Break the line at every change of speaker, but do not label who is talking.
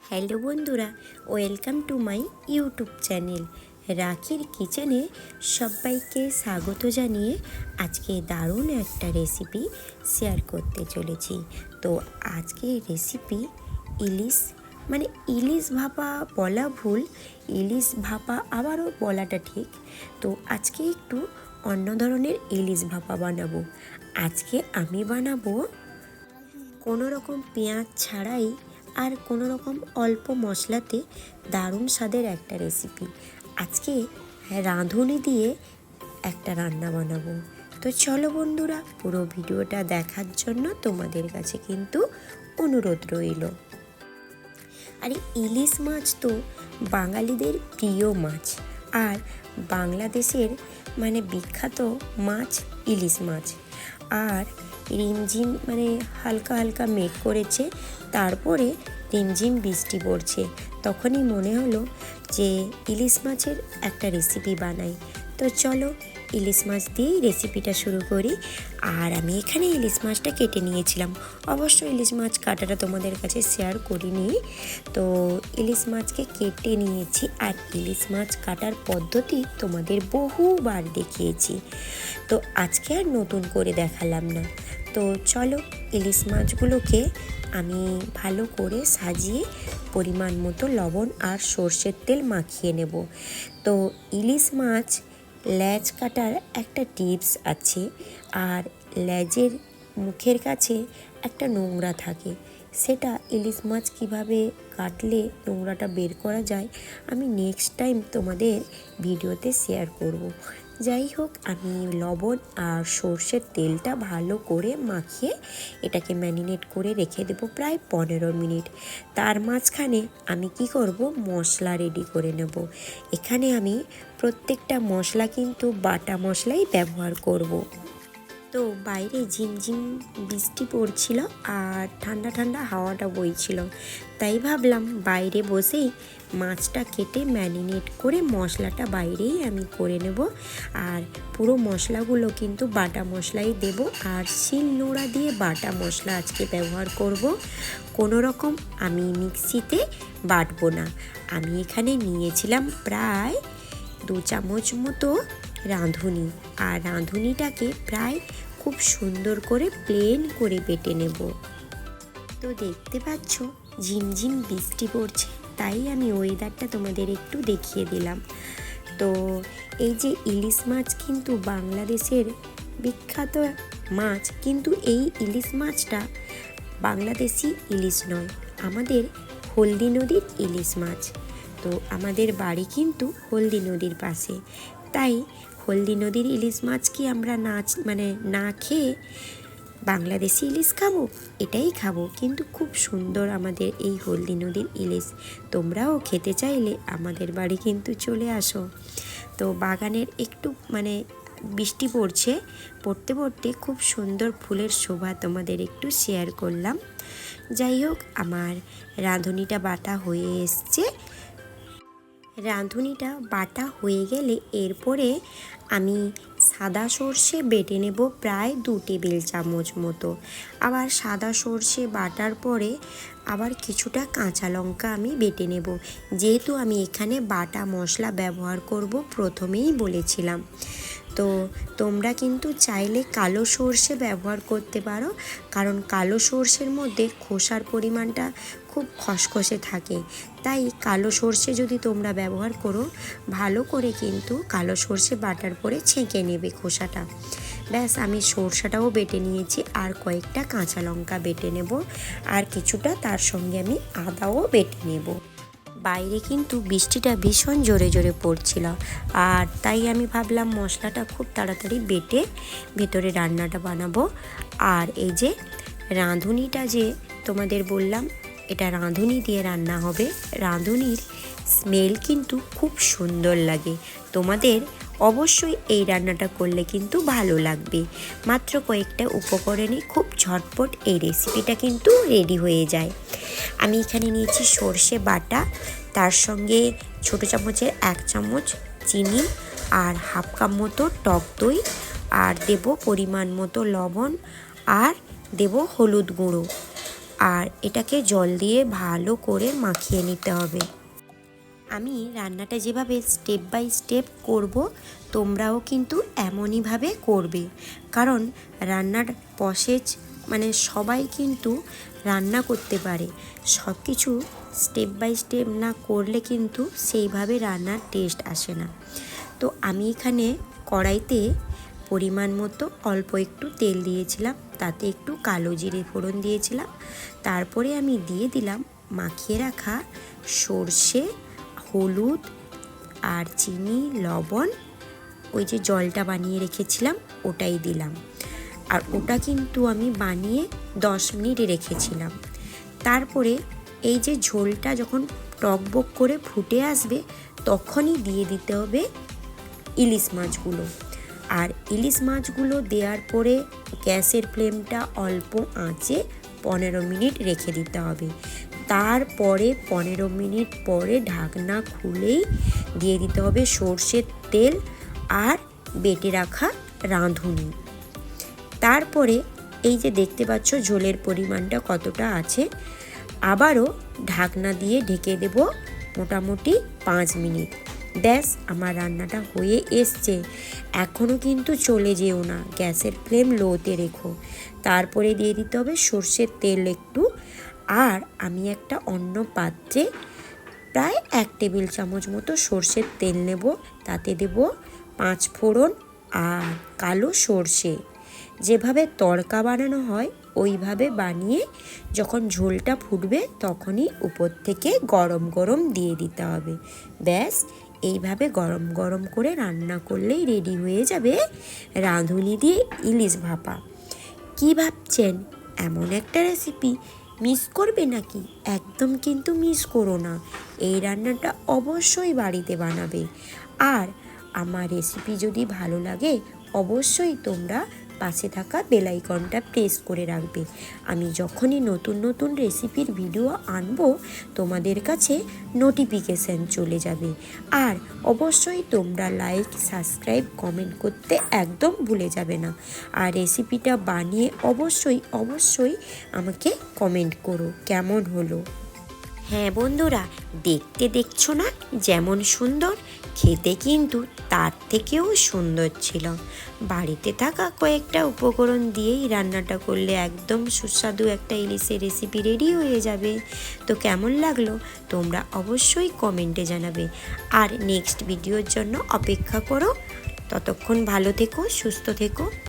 Hello বন্ধুরা, welcome to my YouTube channel রাখির কিচেনে সবাইকে স্বাগত জানিয়ে আজকে দারুণ একটা রেসিপি শেয়ার করতে চলেছি। তো আজকে রেসিপি ইলিশ ভাপা বলা ভুল, ইলিশ ভাপা আবারও বলাটা ঠিক। তো আজকে একটু অন্য ধরনের ইলিশ ভাপা বানাবো। আজকে আমি বানাবো কোনো রকম পেঁয়াজ ছাড়াই আর কোনো রকম অল্প মশলাতে দারুণ স্বাদের একটা রেসিপি। আজকে রাঁধুনি দিয়ে একটা রান্না বানাবো। তো চলো বন্ধুরা, পুরো ভিডিওটা দেখার জন্য তোমাদের কাছে কিন্তু অনুরোধ রইল। আর ইলিশ মাছ তো বাঙালিদের প্রিয় মাছ, আর বাংলাদেশের বিখ্যাত মাছ ইলিশ মাছ। আর রিমঝিম হালকা হালকা মেঘ করেছে, তারপরে রিমঝিম বৃষ্টি পড়ছে। তখনই মনে হলো যে ইলিশ মাছের একটা রেসিপি বানাই। তো চলো ইলিশ মাছ দিয়েই রেসিপিটা শুরু করি। আর আমি এখানে ইলিশ মাছটা কেটে নিয়েছিলাম। অবশ্য ইলিশ মাছ কাটাটা তোমাদের কাছে শেয়ার করিনি। তো ইলিশ মাছকে কেটে নিয়েছি, আর ইলিশ মাছ কাটার পদ্ধতি তোমাদের বহুবার দেখিয়েছি। তো আজকে আর নতুন করে দেখালাম না। তো চলো ইলিশ মাছগুলোকে আমি ভালো করে সাজিয়ে পরিমাণ মতো লবণ আর সর্ষের তেল মাখিয়ে নেব। তো ইলিশ মাছ লেজ কাটার একটা টিপস আছে, আর লেজের মুখের কাছে একটা নোংরা থাকে। সেটা ইলিশ মাছ কীভাবে কাটলে নোংরাটা বের করা যায় আমি নেক্সট টাইম তোমাদের ভিডিওতে শেয়ার করব। যাই হোক, আমি লবণ আর সর্ষের তেলটা ভালো করে মাখিয়ে এটাকে ম্যারিনেট করে রেখে দেবো প্রায় 15 মিনিট। তার মাঝখানে আমি কি করব, মশলা রেডি করে নেব। এখানে আমি প্রত্যেকটা মশলা কিন্তু বাটা মশলাই ব্যবহার করব। তো বাইরে ঝিমঝিম বৃষ্টি পড়ছিল আর ঠান্ডা ঠান্ডা হাওয়াটা বইছিল, তাই ভাবলাম বাইরে বসেই মাছটা কেটে ম্যারিনেট করে মশলাটা বাইরেই আমি করে নেব। আর পুরো মশলাগুলো কিন্তু বাটা মশলাই দেব, আর শিলনোড়া দিয়ে বাটা মশলা আজকে ব্যবহার করব। কোনো রকম আমি মিক্সিতে বাটবো না। আমি এখানে নিয়েছিলাম প্রায় 2 চামচ মতো রাঁধুনি, আর রাঁধুনিটাকে প্রায় খুব সুন্দর করে প্লেন করে বেটে নেব। তো দেখতে পাচ্ছ ঝিমঝিম বৃষ্টি পড়ছে, তাই আমি ওয়েদারটা তোমাদের একটু দেখিয়ে দিলাম। তো এই যে ইলিশ মাছ কিন্তু বাংলাদেশের বিখ্যাত মাছ, কিন্তু এই ইলিশ মাছটা বাংলাদেশি ইলিশ নয়, আমাদের হলদি নদীর ইলিশ মাছ। তো আমাদের বাড়ি কিন্তু হলদি নদীর পাশে, তাই হলদি নদীর ইলিশ মাছ কি আমরা না খেয়ে বাংলাদেশি ইলিশ খাবো? এটাই খাবো। কিন্তু খুব সুন্দর আমাদের এই হলদি নদীর ইলিশ। তোমরাও খেতে চাইলে আমাদের বাড়ি কিন্তু চলে আসো। তো বাগানের একটু বৃষ্টি পড়তে পড়তে খুব সুন্দর ফুলের শোভা তোমাদের একটু শেয়ার করলাম। যাই হোক, আমার রাঁধুনিটা বাটা হয়ে এসছে। রাঁধুনিটা বাটা হয়ে গেলে এরপরে আমি সাদা সর্ষে বেটে নেব প্রায় 2 টেবিল চামচ মতো। আবার সাদা সর্ষে বাটার পরে আবার কিছুটা কাঁচা লঙ্কা আমি বেটে নেব, যেহেতু আমি এখানে বাটা মশলা ব্যবহার করব, প্রথমেই বলেছিলাম। তো তোমরা কিন্তু চাইলে কালো সর্ষে ব্যবহার করতে পারো, কারণ কালো সর্ষের মধ্যে খোসার পরিমাণটা খুব খসখসে থাকে। তাই কালো সর্ষে যদি তোমরা ব্যবহার করো, ভালো করে কিন্তু কালো সর্ষে বাটার পরে ছেঁকে নেবে খোসাটা। ব্যাস, আমি সর্ষেটাও বেটে নিয়েছি, আর কয়েকটা কাঁচা লঙ্কা বেটে নেব, আর কিছুটা তার সঙ্গে আমি আদাও বেটে নেব। বাইরে কিন্তু বৃষ্টিটা ভীষণ জোরে জোরে পড়ছিল, আর তাই আমি ভাবলাম মশলাটা খুব তাড়াতাড়ি বেটে ভেতরে রান্নাটা বানাবো। আর এই যে রাঁধুনিটা যে তোমাদের বললাম, এটা রাঁধুনি দিয়ে রান্না হবে। রাঁধুনির স্মেল কিন্তু খুব সুন্দর লাগে। তোমাদের অবশ্যই এই রান্নাটা করলে কিন্তু ভালো লাগবে। মাত্র কয়েকটা উপকরণে খুব ঝটপট এই রেসিপিটা কিন্তু রেডি হয়ে যায়। আমি এখানে নিয়েছি সর্ষে বাটা, তার সঙ্গে ছোটো চামচের 1 চামচ চিনি, আর 1/2 কাপ মতো টক দই, আর দেব পরিমাণ মতো লবণ, আর দেব হলুদ গুঁড়ো। আর এটাকে জল দিয়ে ভালো করে মাখিয়ে নিতে হবে। আমি রান্নাটা যেভাবে স্টেপ বাই স্টেপ করব, তোমরাও কিন্তু এমনইভাবে করবে, কারণ রান্নার প্রসেস মানে সবাই কিন্তু রান্না করতে পারে, সব কিছু স্টেপ বাই স্টেপ না করলে কিন্তু সেইভাবে রান্নার টেস্ট আসে না। তো আমি এখানে কড়াইতে পরিমাণ মতো অল্প একটু তেল দিয়েছিলাম, তাতে একটু কালো জিরে ফোড়ন দিয়েছিলাম, তারপরে আমি দিয়ে দিলাম মাখিয়ে রাখা সর্ষে, হলুদ আর চিনি, লবণ, ওই যে জলটা বানিয়ে রেখেছিলাম ওটাই দিলাম। আর ওটা কিন্তু আমি বানিয়ে 10 মিনিট রেখেছিলাম। তারপরে এই যে ঝোলটা যখন টকবক করে ফুটে আসবে তখনই দিয়ে দিতে হবে ইলিশ মাছগুলো। আর ইলিশ মাছগুলো দেওয়ার পরে গ্যাসের ফ্লেমটা অল্প আঁচে 15 মিনিট রেখে দিতে হবে। তারপরে 15 মিনিট পরে ঢাকনা খুলেই দিয়ে দিতে হবে সর্ষের তেল আর বেটে রাখা রাঁধুনি। তারপরে এই যে দেখতে পাচ্ছ ঝোলের পরিমাণটা কতটা আছে, আবারও ঢাকনা দিয়ে ঢেকে দেব মোটামুটি 5 মিনিট। ব্যাস, আমার রান্নাটা হয়ে এসছে। এখনও কিন্তু চলে যেও না, গ্যাসের ফ্লেম লোতে রেখো। তারপরে দিয়ে দিতে হবে সর্ষের তেল একটু, আর আমি একটা অন্য পাত্রে প্রায় 1 টেবিল চামচ মতো সর্ষের তেল নেব, তাতে দেব 5 ফোড়ন আর কালো সর্ষে। যেভাবে তড়কা বানানো হয় ওইভাবে বানিয়ে যখন ঝোলটা ফুটবে তখনই উপর থেকে গরম গরম দিয়ে দিতে হবে। ব্যাস, এইভাবে গরম গরম করে রান্না করলেই রেডি হয়ে যাবে রাঁধুনি দিয়ে ইলিশ ভাপা। কি ভাবছেন, এমন একটা রেসিপি মিস করবে নাকি? একদম কিন্তু মিস করো না, এই রান্নাটা অবশ্যই বাড়িতে বানাবে। আর আমার রেসিপি যদি ভালো লাগে অবশ্যই তোমরা পাশে থাকা বেল আইকনটা প্রেস করে রাখবে। আমি যখনই নতুন নতুন রেসিপির ভিডিও আনবো তোমাদের কাছে নোটিফিকেশান চলে যাবে। আর অবশ্যই তোমরা লাইক, সাবস্ক্রাইব, কমেন্ট করতে একদম ভুলে যাবে না। আর রেসিপিটা বানিয়ে অবশ্যই অবশ্যই আমাকে কমেন্ট করো কেমন হলো। হ্যাঁ বন্ধুরা, দেখতে দেখছো না যেমন সুন্দর, খেতে কিন্তু তার থেকেও সুন্দর ছিল। বাড়িতে থাকা কয়েকটা উপকরণ দিয়েই রান্নাটা করলে একদম সুস্বাদু একটা ইলিশের রেসিপি রেডি হয়ে যাবে। তো কেমন লাগলো তোমরা অবশ্যই কমেন্টে জানাবে। আর নেক্সট ভিডিওর জন্য অপেক্ষা করো। ততক্ষণ ভালো থেকো, সুস্থ থেকো।